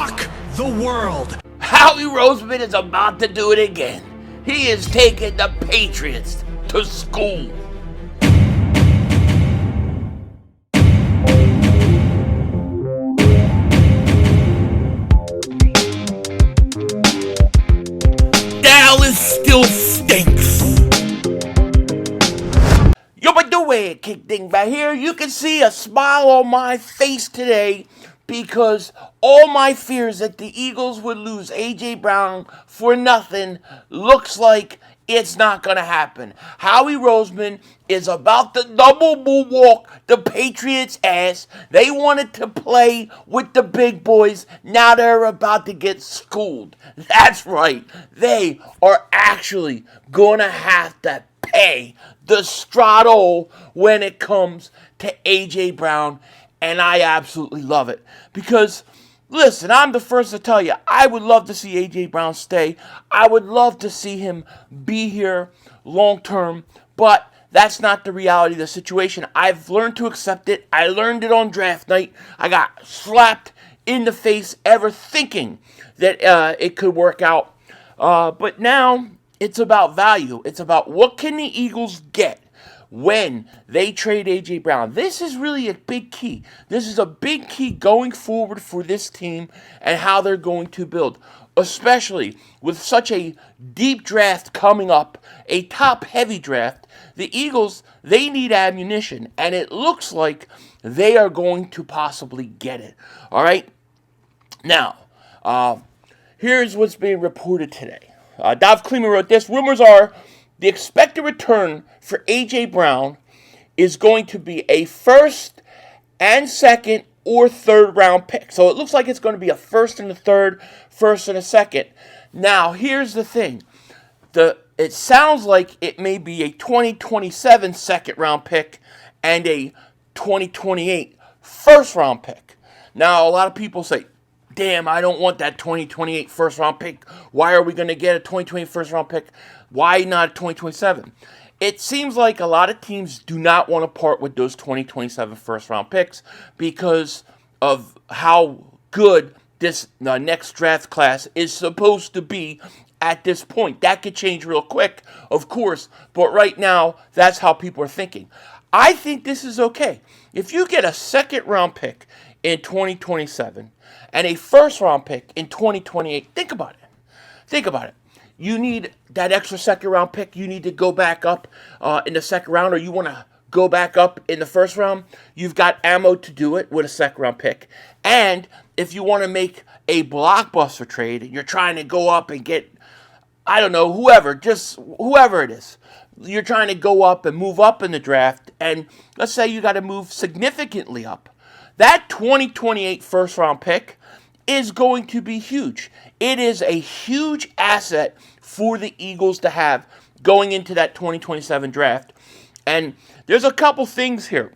shock the world. Howie Roseman is about to do it again. He is taking the Patriots to school. Dallas still stinks. Yo, but the way it kicked thing back here, you can see a smile on my face today because all my fears that the Eagles would lose A.J. Brown for nothing looks like it's not going to happen. Howie Roseman is about to double walk the Patriots' ass. They wanted to play with the big boys. Now they're about to get schooled. That's right. They are actually going to have to pay the straddle when it comes to A.J. Brown. And I absolutely love it. Because, listen, I'm the first to tell you, I would love to see A.J. Brown stay. I would love to see him be here long term. But that's not the reality of the situation. I've learned to accept it. I learned it on draft night. I got slapped in the face ever thinking that it could work out. But now it's about value. It's about what can the Eagles get when they trade A.J. Brown. This is really a big key. This is a big key going forward for this team and how they're going to build, especially with such a deep draft coming up, a top-heavy draft. The Eagles, they need ammunition, and it looks like they are going to possibly get it. All right? Now, here's what's being reported today. Dov Kleeman wrote this. Rumors are the expected return for A.J. Brown is going to be a first and second or third round pick. So it looks like it's going to be a first and a third, first and a second. Now, here's the thing. It sounds like it may be a 2027 second round pick and a 2028 first round pick. Now, a lot of people say, damn, I don't want that 2028 first round pick. Why are we going to get a 2028 first round pick? Why not a 2027? It seems like a lot of teams do not want to part with those 2027 first round picks because of how good this next draft class is supposed to be at this point. That could change real quick, of course, but right now, that's how people are thinking. I think this is okay. If you get a second round pick in 2027 and a first round pick in 2028, think about it. Think about it. You need that extra second round pick. You need to go back up in the second round, or you want to go back up in the first round. You've got ammo to do it with a second round pick. And if you want to make a blockbuster trade, you're trying to go up and get, I don't know, whoever it is. You're trying to go up and move up in the draft. And let's say you got to move significantly up. That 2028 first round pick is going to be huge. It is a huge asset for the Eagles to have going into that 2027 draft. And there's a couple things here,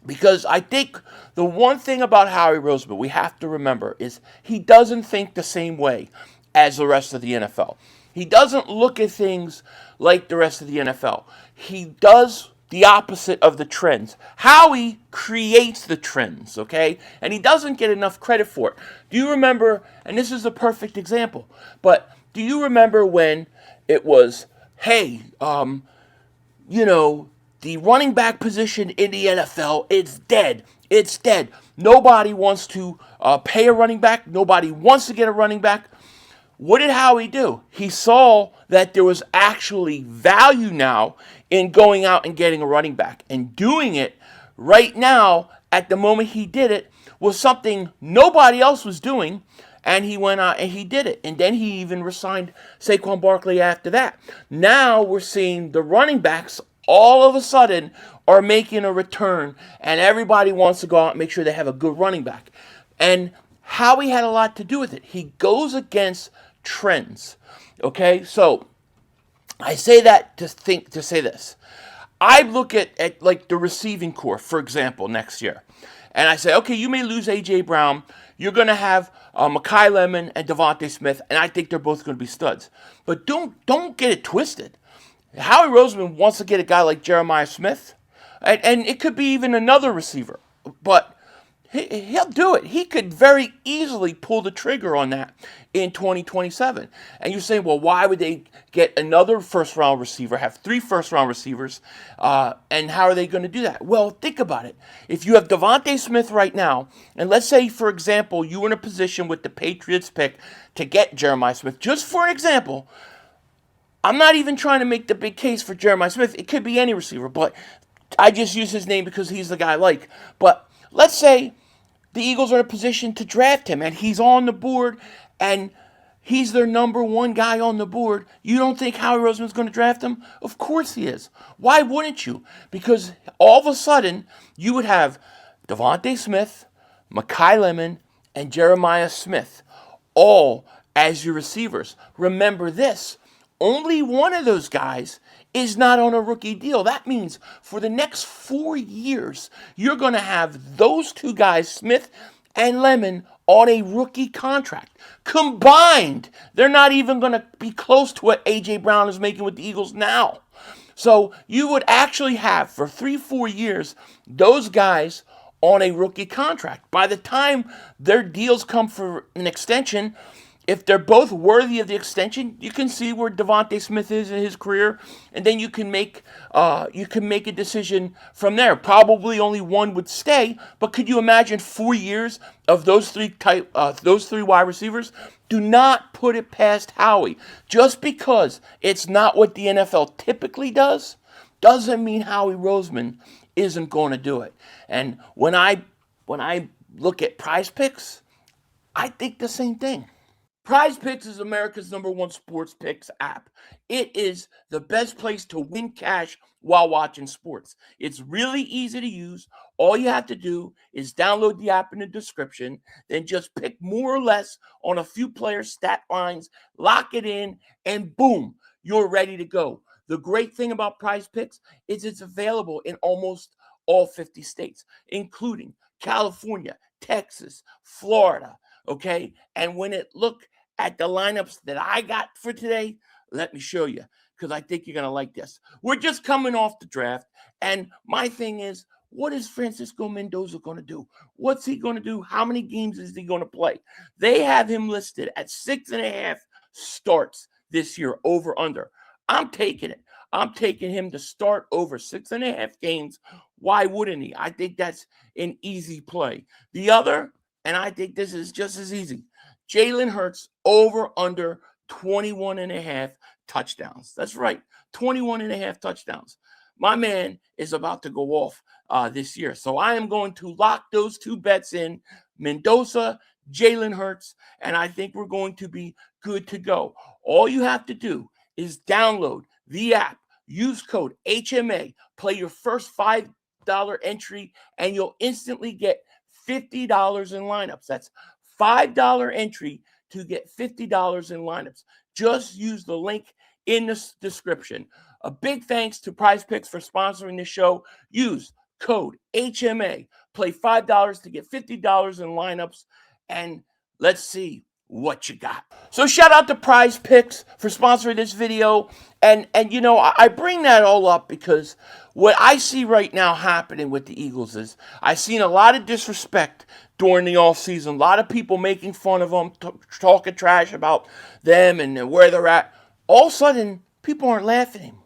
because I think the one thing about Howie Roseman we have to remember is he doesn't think the same way as the rest of the NFL. He doesn't look at things like the rest of the NFL. He does the opposite of the trends. Howie creates the trends, okay? And he doesn't get enough credit for it. Do you remember, and this is a perfect example, but do you remember when it was, hey, the running back position in the NFL, it's dead. It's dead. Nobody wants to pay a running back. Nobody wants to get a running back. What did Howie do? He saw that there was actually value now in going out and getting a running back. And doing it right now, at the moment he did it, was something nobody else was doing. And he went out and he did it. And then he even re-signed Saquon Barkley after that. Now we're seeing the running backs all of a sudden are making a return. And everybody wants to go out and make sure they have a good running back. And Howie had a lot to do with it. He goes against trends. Okay, so I say that to say this. I look at like the receiving core, for example, next year. And I say, okay, you may lose A.J. Brown. You're going to have Mekhi Lemon and DeVonta Smith, and I think they're both going to be studs. But don't get it twisted. Howie Roseman wants to get a guy like Jeremiah Smith, and it could be even another receiver. But He'll do it. He could very easily pull the trigger on that in 2027. And you say, well, why would they get another first round receiver, have 3 first round receivers, and how are they going to do that? Well, think about it. If you have DeVonta Smith right now, and let's say, for example, you were in a position with the Patriots pick to get Jeremiah Smith, just for an example, I'm not even trying to make the big case for Jeremiah Smith. It could be any receiver, but I just use his name because he's the guy I like. But let's say the Eagles are in a position to draft him, and he's on the board, and he's their number 1 guy on the board. You don't think Howie Roseman's going to draft him? Of course he is. Why wouldn't you? Because all of a sudden, you would have DeVonta Smith, Mekhi Lemon, and Jeremiah Smith all as your receivers. Remember this. Only one of those guys is not on a rookie deal. That means for the next 4 years, you're going to have those 2 guys, Smith and Lemon, on a rookie contract. Combined, they're not even going to be close to what A.J. Brown is making with the Eagles now. So you would actually have, for 3-4 years, those guys on a rookie contract. By the time their deals come for an extension, if they're both worthy of the extension, you can see where DeVonta Smith is in his career, and then you can make a decision from there. Probably only one would stay, but could you imagine 4 years of those three wide receivers? Do not put it past Howie. Just because it's not what the NFL typically does, doesn't mean Howie Roseman isn't going to do it. And when I look at Prize Picks, I think the same thing. Prize Picks is America's #1 sports picks app. It is the best place to win cash while watching sports. It's really easy to use. All you have to do is download the app in the description, then just pick more or less on a few player stat lines, lock it in, and boom, you're ready to go. The great thing about Prize Picks is it's available in almost all 50 states, including California, Texas, Florida, okay? And when it look at the lineups that I got for today, let me show you, because I think you're going to like this. We're just coming off the draft, and my thing is, what is Francisco Mendoza going to do? What's he going to do? How many games is he going to play? They have him listed at 6.5 starts this year, over under. I'm taking it. I'm taking him to start over 6.5 games. Why wouldn't he? I think that's an easy play. The other, and I think this is just as easy, Jalen Hurts over under 21.5 touchdowns. That's right, 21.5 touchdowns. My man is about to go off this year. So I am going to lock those 2 bets in, Mendoza, Jalen Hurts, and I think we're going to be good to go. All you have to do is download the app, use code HMA, play your first $5 entry, and you'll instantly get $50 in lineups. That's $5 entry to get $50 in lineups. Just use the link in the description. A big thanks to Prize Picks for sponsoring this show. Use code HMA. Play $5 to get $50 in lineups, and let's see what you got. So shout out to Prize Picks for sponsoring this video. And you know, I bring that all up because what I see right now happening with the Eagles is I've seen a lot of disrespect during the offseason. A lot of people making fun of them, talking trash about them and where they're at. All of a sudden, people aren't laughing anymore.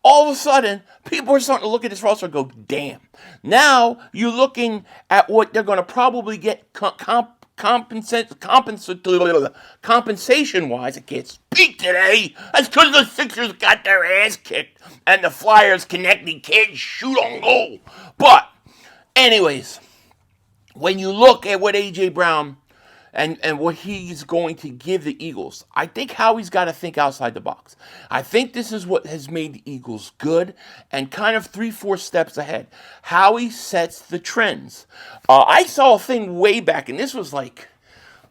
All of a sudden, people are starting to look at this roster and go, damn. Now, you're looking at what they're going to probably get compensation-wise. I can't speak today. That's because the Sixers got their ass kicked and the Flyers connected can't shoot on goal. But, anyways, when you look at what A.J. Brown and what he's going to give the Eagles, I think Howie's got to think outside the box. I think this is what has made the Eagles good and kind of 3-4 steps ahead. Howie sets the trends. I saw a thing way back, and this was like,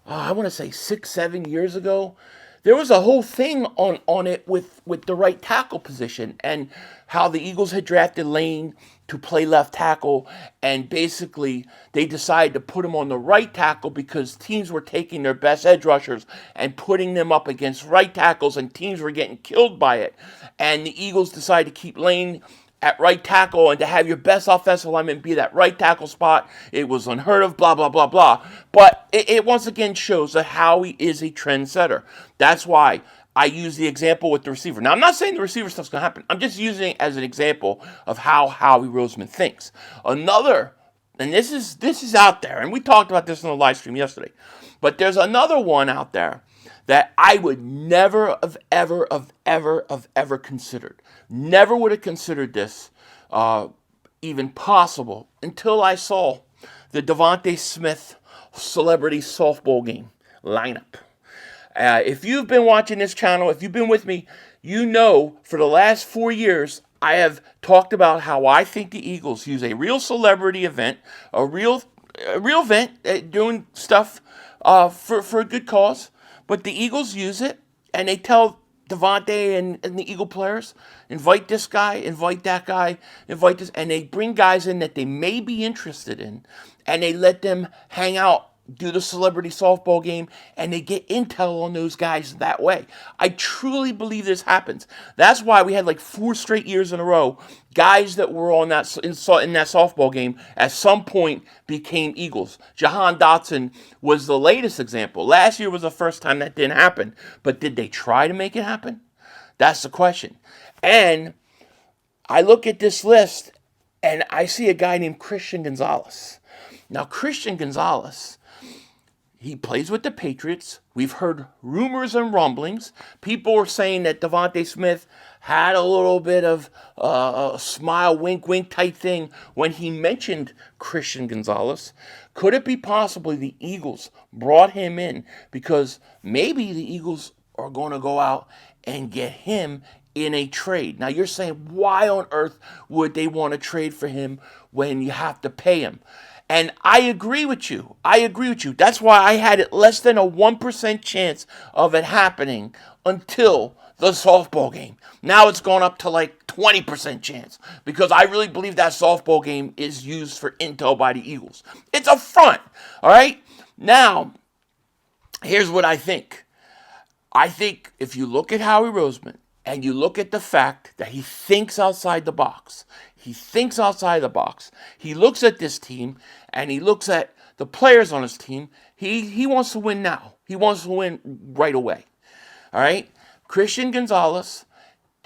I want to say 6-7 years ago. There was a whole thing on it with the right tackle position and how the Eagles had drafted Lane to play left tackle, and basically they decided to put him on the right tackle because teams were taking their best edge rushers and putting them up against right tackles, and teams were getting killed by it. And the Eagles decided to keep Lane at right tackle and to have your best offensive lineman be that right tackle spot. It was unheard of, blah, blah, blah, blah. But it once again shows that Howie is a trendsetter. That's why I use the example with the receiver. Now, I'm not saying the receiver stuff's going to happen. I'm just using it as an example of how Howie Roseman thinks. Another, and this is out there, and we talked about this in the live stream yesterday, but there's another one out there that I would never have ever considered. Never would have considered this even possible until I saw the DeVonta Smith celebrity softball game lineup. If you've been watching this channel, if you've been with me, you know for the last 4 years, I have talked about how I think the Eagles use a real celebrity event, a real event, doing stuff for a good cause. But the Eagles use it, and they tell DeVonta and the Eagle players, invite this guy, invite that guy, invite this, and they bring guys in that they may be interested in, and they let them hang out, do the celebrity softball game, and they get intel on those guys that way. I truly believe this happens. That's why we had like 4 straight years in a row, guys that were on that in that softball game at some point became Eagles. Jahan Dotson was the latest example. Last year was the first time that didn't happen, but did they try to make it happen? That's the question. And I look at this list, and I see a guy named Christian Gonzalez. Now, Christian Gonzalez, he plays with the Patriots. We've heard rumors and rumblings. People were saying that DeVonta Smith had a little bit of a smile, wink, wink type thing when he mentioned Christian Gonzalez. Could it be possibly the Eagles brought him in because maybe the Eagles are going to go out and get him in a trade? Now, you're saying, why on earth would they want to trade for him when you have to pay him? And I agree with you. That's why I had it less than a 1% chance of it happening until the softball game. Now it's gone up to like 20% chance because I really believe that softball game is used for intel by the Eagles. It's a front, all right? Now, here's what I think. I think if you look at Howie Roseman and you look at the fact that he thinks outside the box, he looks at this team and he looks at the players on his team. He wants to win now. He wants to win right away. All right? Christian Gonzalez,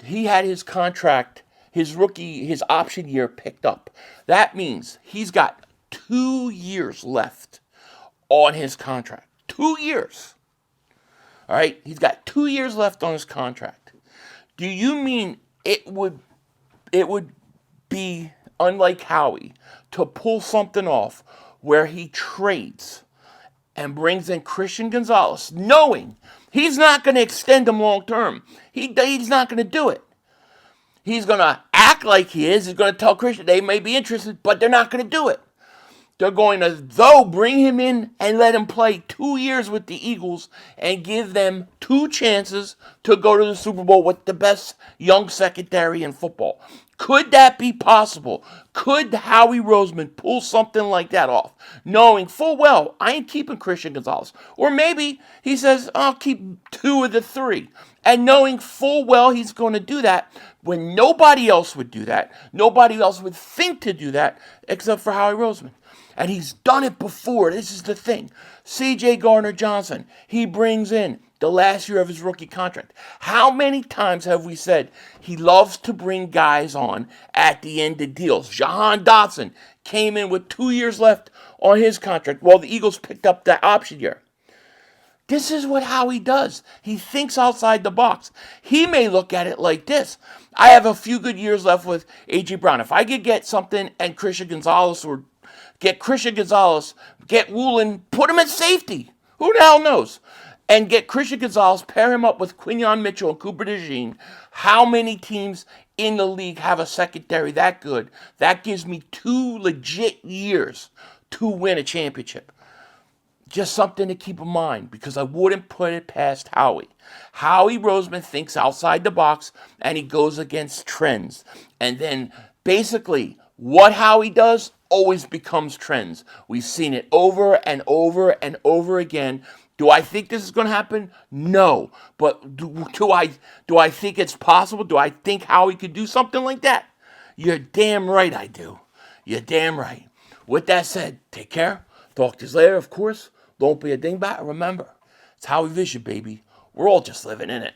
he had his contract, his option year picked up. That means he's got 2 years left on his contract. 2 years. All right? He's got 2 years left on his contract. Do you mean it would be unlike Howie to pull something off where he trades and brings in Christian Gonzalez, knowing he's not going to extend him long term? He's not going to do it. He's going to act like he is. He's going to tell Christian they may be interested, but they're not going to do it. They're going to, though, bring him in and let him play 2 years with the Eagles and give them 2 chances to go to the Super Bowl with the best young secondary in football. Could that be possible? Could Howie Roseman pull something like that off, knowing full well, I ain't keeping Christian Gonzalez? Or maybe he says, I'll keep 2 of the 3. And knowing full well he's going to do that when nobody else would do that. Nobody else would think to do that except for Howie Roseman. And he's done it before. This is the thing. C.J. Gardner-Johnson, he brings in the last year of his rookie contract. How many times have we said he loves to bring guys on at the end of deals? Jahan Dotson came in with 2 years left on his contract while the Eagles picked up that option year. This is what Howie does. He thinks outside the box. He may look at it like this. I have a few good years left with A.J. Brown. If I could get something and Christian Gonzalez or get Woolen, put him at safety. Who the hell knows? And get Christian Gonzalez, pair him up with Quinyon Mitchell and Cooper DeJean. How many teams in the league have a secondary that good? That gives me 2 legit years to win a championship. Just something to keep in mind because I wouldn't put it past Howie. Howie Roseman thinks outside the box and he goes against trends. And then basically what Howie does always becomes trends. We've seen it over and over and over again. Do I think this is going to happen? No. But do I think it's possible? Do I think Howie could do something like that? You're damn right I do. You're damn right. With that said, take care. Talk to you later, of course. Don't be a dingbat. Remember, it's Howie Vision, baby. We're all just living in it.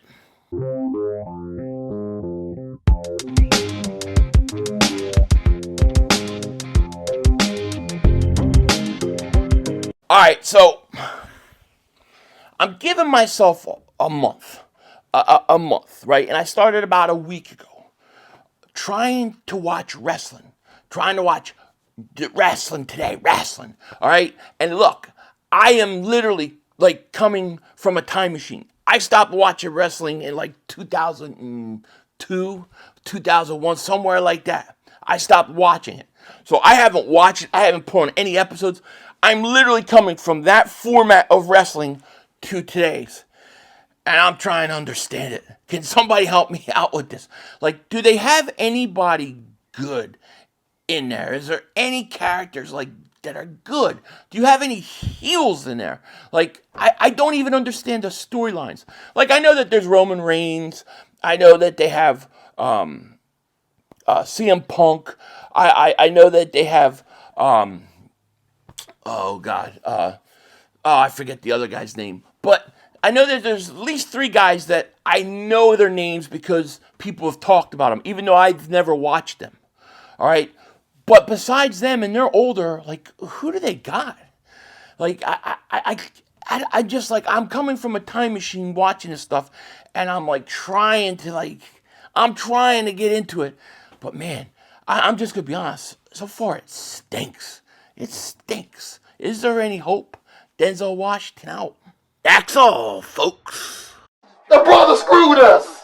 All right, so I'm giving myself a month, a month, right? And I started about a week ago, trying to watch wrestling, trying to watch wrestling today, wrestling. All right, and look, I am literally like coming from a time machine. I stopped watching wrestling in like 2002, 2001, somewhere like that. I stopped watching it. So I haven't watched it. I haven't put on any episodes. I'm literally coming from that format of wrestling to today's. And I'm trying to understand it. Can somebody help me out with this? Like, do they have anybody good in there? Is there any characters like that are good? Do you have any heels in there? Like, I don't even understand the storylines. Like, I know that there's Roman Reigns. I know that they have CM Punk. I know that they have oh god, I forget the other guy's name, but I know that there's at least three guys that I know their names because people have talked about them, even though I've never watched them. All right, but besides them, and they're older, like who do they got? Like I just like I'm coming from a time machine watching this stuff, and I'm like I'm trying to get into it, but man, I'm just gonna be honest. So far, it stinks. It stinks. Is there any hope? Denzel Washington out. That's all, folks. The brother screwed us.